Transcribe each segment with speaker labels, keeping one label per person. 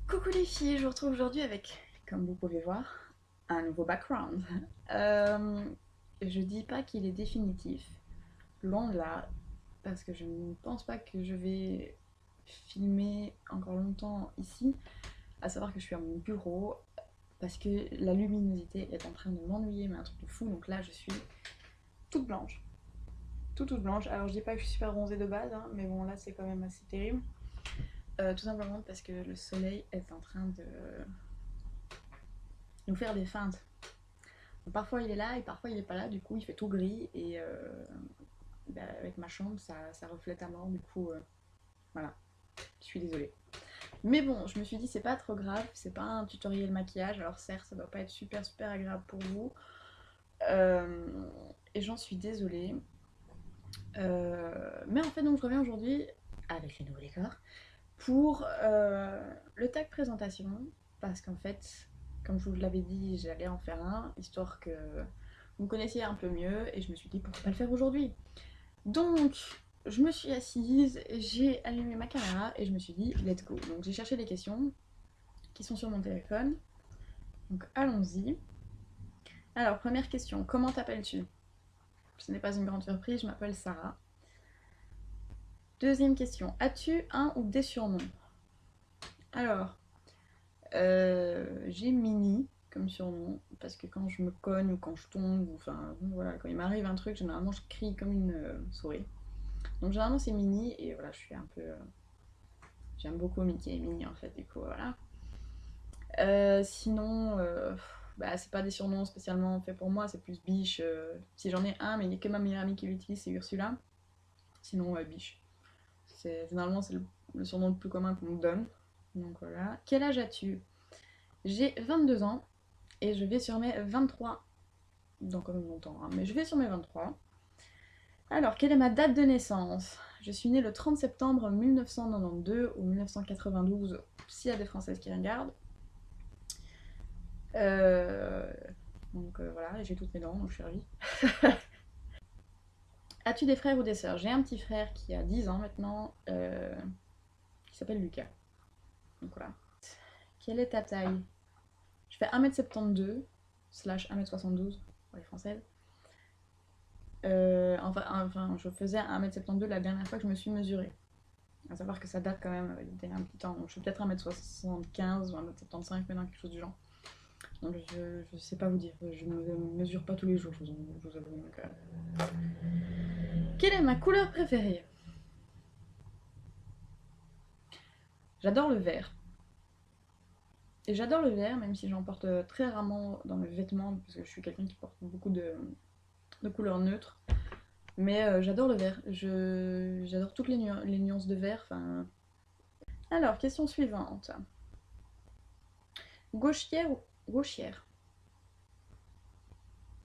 Speaker 1: Coucou les filles, je vous retrouve aujourd'hui avec, comme vous pouvez voir, un nouveau background. Euh, je dis pas qu'il est définitif, loin de là, parce que je ne pense pas que je vais filmer encore longtemps ici, à savoir que je suis à mon bureau, parce que la luminosité est en train de m'ennuyer, mais un truc de fou, donc là je suis toute blanche. Toute blanche, alors je dis pas que je suis super bronzée de base, hein, mais bon là c'est quand même assez terrible. Tout simplement parce que le soleil est en train de nous faire des feintes. Parfois il est là et parfois il est pas là, du coup il fait tout gris et bah, avec ma chambre ça reflète à mort, du coup voilà, je suis désolée. Mais bon, je me suis dit c'est pas trop grave, c'est pas un tutoriel maquillage, alors certes ça doit pas être super agréable pour vous euh, et j'en suis désolée. Mais en fait donc je reviens aujourd'hui avec les nouveaux décors pour le tag présentation parce qu'en fait comme je vous l'avais dit j'allais en faire un histoire que vous me connaissiez un peu mieux et je me suis dit pourquoi pas le faire aujourd'hui. Donc je me suis assise, j'ai allumé ma caméra et je me suis dit let's go. Donc j'ai cherché les questions qui sont sur mon téléphone. Donc allons-y. Alors première question, comment t'appelles-tu? Ce n'est pas une grande surprise, je m'appelle Sarah. Deuxième question, as-tu un ou des surnoms? Alors, j'ai Mini comme surnom, parce que quand je me cogne ou quand je tombe, ou enfin voilà, quand il m'arrive un truc, généralement je crie comme une souris. Donc généralement c'est Mini, et voilà, je suis un peu. J'aime beaucoup Mickey et Minnie en fait, du coup voilà. Sinon, bah, c'est pas des surnoms spécialement faits pour moi, c'est plus Biche. Si j'en ai un, mais il n'y a que ma meilleure amie qui l'utilise, c'est Ursula. Sinon, Biche. Généralement, c'est le surnom le plus commun qu'on me donne. Donc voilà. Quel âge as-tu? J'ai 22 ans et je vais sur mes 23 dans quand même longtemps, hein, mais je vais sur mes 23. Alors, quelle est ma date de naissance? Je suis née le 30 septembre 1992 ou 1992, s'il y a des Françaises qui regardent. Euh, donc voilà, j'ai toutes mes dents, donc je suis ravie. As-tu des frères ou des sœurs? J'ai un petit frère qui a 10 ans maintenant, qui s'appelle Lucas. Donc voilà. Quelle est ta taille? Je fais 1m72 slash 1m72 pour les françaises. Enfin, je faisais 1m72 la dernière fois que je me suis mesurée. À savoir que ça date quand même d'il y a un petit temps. Donc je suis peut-être 1m75 ou 1m75 maintenant, quelque chose du genre. Donc je sais pas vous dire. Je ne mesure pas tous les jours, je vous avoue. Donc, quelle est ma couleur préférée? J'adore le vert. Et j'adore le vert, même si j'en porte très rarement dans mes vêtements, parce que je suis quelqu'un qui porte beaucoup de couleurs neutres. Mais j'adore le vert. J'adore toutes les nuances de vert. Enfin. Alors, question suivante. Gauchière ou gauchière?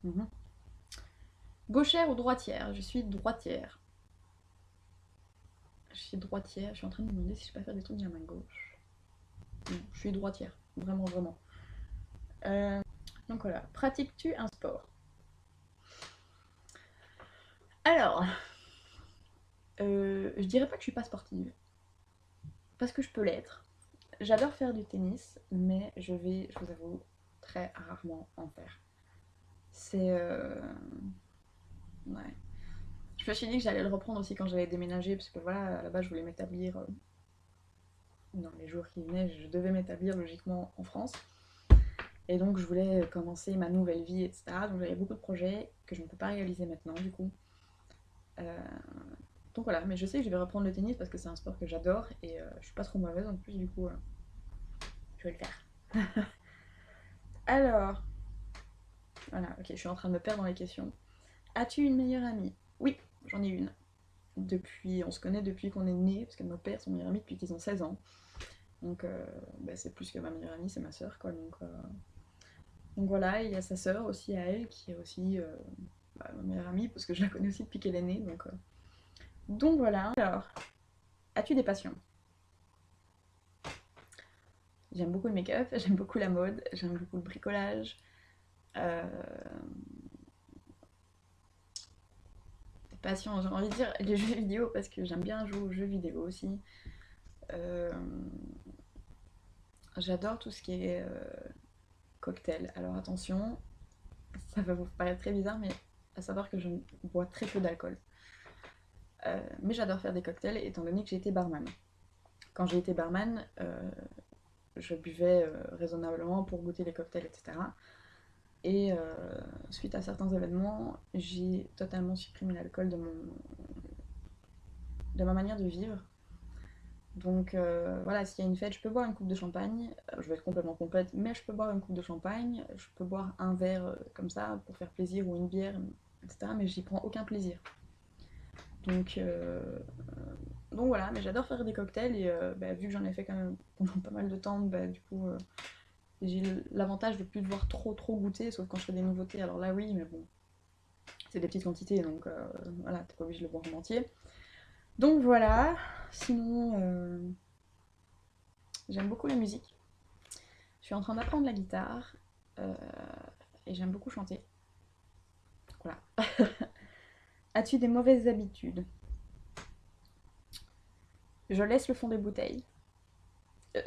Speaker 1: Mhm. Gauchère ou droitière? Je suis droitière. Je suis droitière. Je suis en train de me demander si je peux pas faire des trucs de la main gauche. Non, je suis droitière. Vraiment. Euh, donc voilà. Pratiques-tu un sport? Alors, je dirais pas que je suis pas sportive. Parce que je peux l'être. J'adore faire du tennis, mais je vous avoue, très rarement en faire. C'est. Ouais. Je me suis dit que j'allais le reprendre aussi quand j'allais déménager, parce que voilà, à la base, je voulais m'établir. Dans les jours qui venaient, je devais m'établir logiquement en France. Et donc, je voulais commencer ma nouvelle vie, etc. Donc, j'avais beaucoup de projets que je ne peux pas réaliser maintenant, du coup. Euh, donc voilà, mais je sais que je vais reprendre le tennis parce que c'est un sport que j'adore et je suis pas trop mauvaise en plus, du coup, je vais le faire. Alors, voilà, ok, je suis en train de me perdre dans les questions. As-tu une meilleure amie? Oui, j'en ai une. On se connaît depuis qu'on est né, parce que nos pères sont meilleurs amis depuis qu'ils ont 16 ans. Donc bah, c'est plus que ma meilleure amie, c'est ma sœur, quoi. Donc voilà, il y a sa sœur aussi à elle, qui est aussi bah, ma meilleure amie, parce que je la connais aussi depuis qu'elle est née. Donc voilà. Alors, as-tu des passions? J'aime beaucoup le make-up, j'aime beaucoup la mode, j'aime beaucoup le bricolage. Euh, des passions, j'ai envie de dire les jeux vidéo, parce que j'aime bien jouer aux jeux vidéo aussi. Euh, j'adore tout ce qui est cocktail. Alors attention, ça va vous paraître très bizarre, mais à savoir que je bois très peu d'alcool. Mais j'adore faire des cocktails étant donné que j'ai été barman. Quand j'ai été barman, je buvais raisonnablement pour goûter les cocktails, etc. Et suite à certains événements, j'ai totalement supprimé l'alcool de ma manière de vivre. Donc voilà, s'il y a une fête, je peux boire une coupe de champagne, je vais être complètement complète, mais je peux boire une coupe de champagne, je peux boire un verre comme ça pour faire plaisir ou une bière, etc. Mais j'y prends aucun plaisir. Donc, donc voilà, mais j'adore faire des cocktails et bah, vu que j'en ai fait quand même pendant pas mal de temps, bah, du coup j'ai l'avantage de plus devoir trop goûter, sauf quand je fais des nouveautés, alors là oui, mais bon, c'est des petites quantités, donc voilà, t'es pas obligé de le boire en entier. Donc voilà, sinon j'aime beaucoup la musique. Je suis en train d'apprendre la guitare euh, et j'aime beaucoup chanter. Voilà. As-tu des mauvaises habitudes? Je laisse le fond des bouteilles.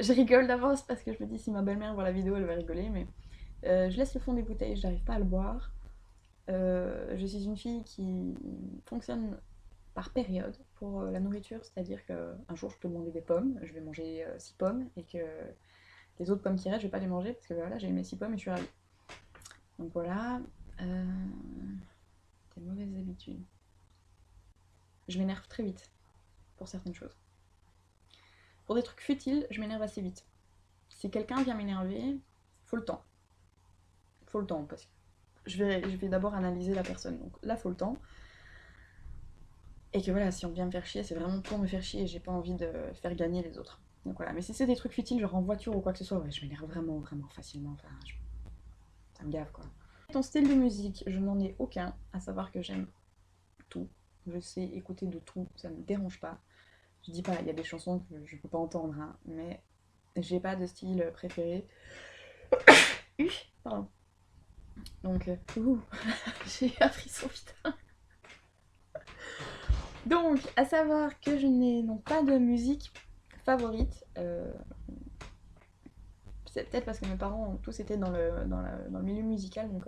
Speaker 1: Je rigole d'avance parce que je me dis si ma belle-mère voit la vidéo, elle va rigoler, mais je laisse le fond des bouteilles, je n'arrive pas à le boire. Je suis une fille qui fonctionne par période pour la nourriture, c'est-à-dire qu'un jour je peux demander des pommes, je vais manger 6 pommes, et que les autres pommes qui restent, je vais pas les manger parce que voilà, j'ai eu mes 6 pommes et je suis ravie. Donc voilà. Des mauvaises habitudes. Je m'énerve très vite pour certaines choses. Pour des trucs futiles, je m'énerve assez vite. Si quelqu'un vient m'énerver, faut le temps. Faut le temps parce que je vais d'abord analyser la personne. Donc là, faut le temps. Et que voilà, si on vient me faire chier, c'est vraiment pour me faire chier et j'ai pas envie de faire gagner les autres. Donc voilà, mais si c'est des trucs futiles, genre en voiture ou quoi que ce soit, ouais, je m'énerve vraiment facilement. Enfin, ça me gave quoi. Ton style de musique, je n'en ai aucun, à savoir que j'aime tout. Je sais écouter de tout, ça me dérange pas. Je dis pas, il y a des chansons que je peux pas entendre, hein, mais j'ai pas de style préféré. Pardon. Donc, j'ai eu un frisson, putain. Donc, à savoir que je n'ai non pas de musique favorite. C'est peut-être parce que mes parents ont tous été dans le milieu musical, donc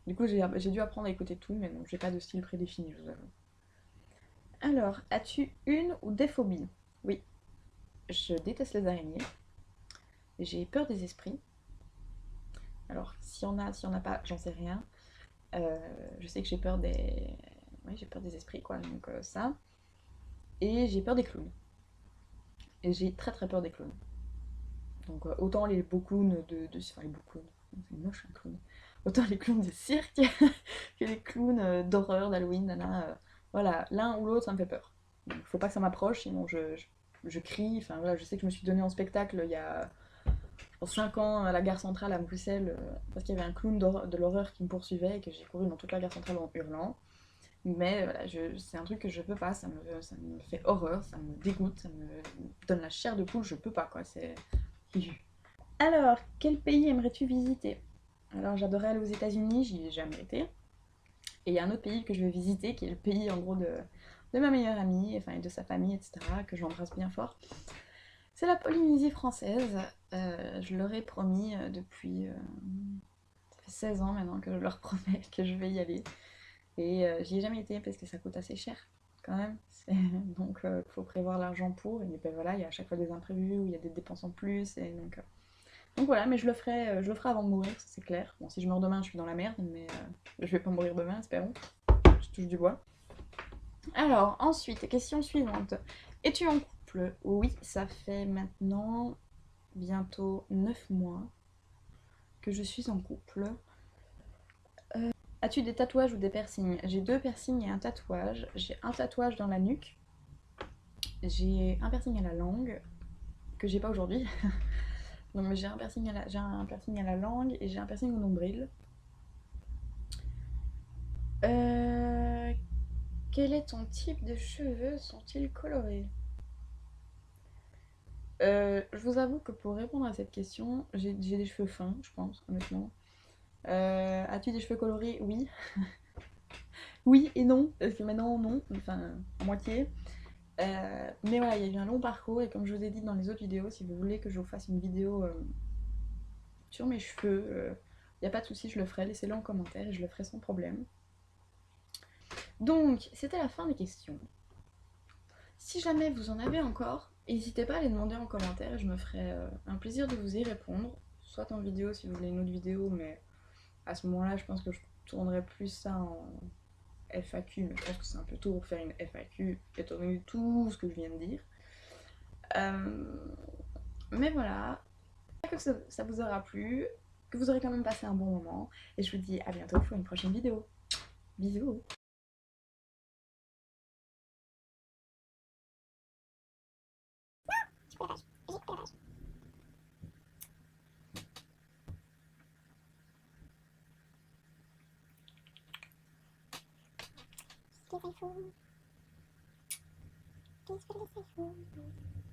Speaker 1: du coup j'ai dû apprendre à écouter tout, mais donc j'ai pas de style prédéfini, je vous avoue. Alors, as-tu une ou des phobies? Oui, je déteste les araignées. J'ai peur des esprits. Alors, s'il y en a pas, j'en sais rien. Je sais que j'ai peur des... Oui, j'ai peur des esprits, quoi, donc ça. Et j'ai peur des clowns. Et j'ai très peur des clowns. Donc autant les beaux clowns enfin les beaux clowns, c'est moche un clown. Autant les clowns de cirque que les clowns d'horreur, d'Halloween, nana. Voilà, l'un ou l'autre, ça me fait peur. Donc faut pas que ça m'approche, sinon je crie. Enfin voilà, je sais que je me suis donné en spectacle il y a je pense, 5 ans à la gare centrale à Bruxelles, parce qu'il y avait un clown de l'horreur qui me poursuivait et que j'ai couru dans toute la gare centrale en hurlant. Mais voilà, c'est un truc que je peux pas, ça me fait horreur, ça me dégoûte, ça me donne la chair de poule, je peux pas quoi, c'est... Alors, quel pays aimerais-tu visiter? Alors j'adorais aller aux États-Unis, j'y ai jamais été. Et il y a un autre pays que je veux visiter, qui est le pays en gros de ma meilleure amie, enfin et de sa famille, etc., que j'embrasse bien fort. C'est la Polynésie française. Je leur ai promis depuis... ça fait 16 ans maintenant que je leur promets que je vais y aller. Et j'y ai jamais été parce que ça coûte assez cher quand même. Donc il faut prévoir l'argent pour. Et ben voilà, il y a à chaque fois des imprévus ou il y a des dépenses en plus. Et donc voilà, mais je le ferai avant de mourir, ça c'est clair. Bon, si je meurs demain, je suis dans la merde, mais je vais pas mourir demain, espérons. Je touche du bois. Alors, ensuite, question suivante. Es-tu en couple? Oui, ça fait maintenant bientôt 9 mois que je suis en couple. As-tu des tatouages ou des piercings? J'ai 2 piercings et un tatouage. J'ai un tatouage dans la nuque. J'ai un piercing à la langue, que j'ai pas aujourd'hui. Donc j'ai un piercing à la langue et j'ai un piercing au nombril. Quel est ton type de cheveux? Sont-ils colorés? Je vous avoue que pour répondre à cette question, j'ai des cheveux fins, je pense, honnêtement. As-tu des cheveux colorés? Oui. Oui et non, parce que maintenant, non, enfin, à moitié. Mais voilà, il y a eu un long parcours et comme je vous ai dit dans les autres vidéos, si vous voulez que je vous fasse une vidéo sur mes cheveux, il n'y a pas de souci, je le ferai, laissez-le en commentaire et je le ferai sans problème. Donc, c'était la fin des questions. Si jamais vous en avez encore, n'hésitez pas à les demander en commentaire et je me ferai un plaisir de vous y répondre. Soit en vidéo si vous voulez une autre vidéo, mais à ce moment-là, je pense que je tournerai plus ça en FAQ, mais je pense que c'est un peu tôt pour faire une FAQ, étant donné tout ce que je viens de dire. Mais voilà, j'espère que ça vous aura plu, que vous aurez quand même passé un bon moment, et je vous dis à bientôt pour une prochaine vidéo. Bisous.
Speaker 2: Please, iPhone. Please, iPhone.